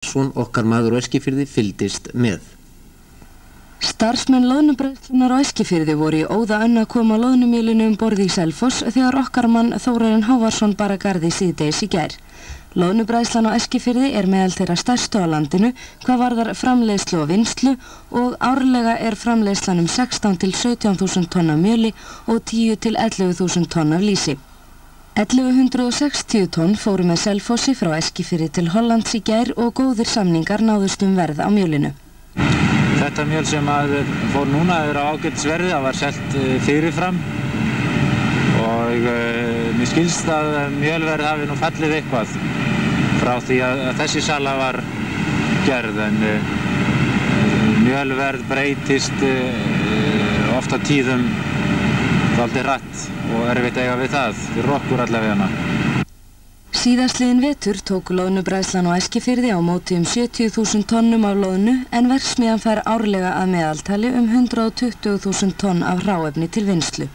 Son okkar maður á Eskifirði fylgdist með. Starfsmenn loðnubræðslunnar á Eskifirði voru í óða önn að koma loðnumjölinu borð í Selfoss þegar okkar mann Þórarinn Hávarsson bar að garði síðdegis í gær. Loðnubræðslan á Eskifirði meðal þeirra stærstu á landinu hvað varðar framleiðslu og vinnslu og árlega framleiðslan 16 til 17.000 tonn af mjöli og 10 til 11.000 tonn af lýsi. 1160 tonn fóru með Selfossi frá Eskifirði til Hollands í gær og góðir samningar náðust verð á mjölinu. Þetta mjöl sem fór núna á ágætisverði, það var selt fyrirfram og mér skilst að mjölverð hafi nú fallið eitthvað frá því að þessi sala var gerð, en mjölverð breytist oft á tíðum dálítið hratt og erfitt að eiga við það, fyrir okkur allavega. Síðastliðinn vetur tók loðnubræðslan á Eskifirði á móti 70.000 tonnum af loðnu en verksmiðjan fær árlega að meðaltali 120.000 tonn af hráefni til vinnslu.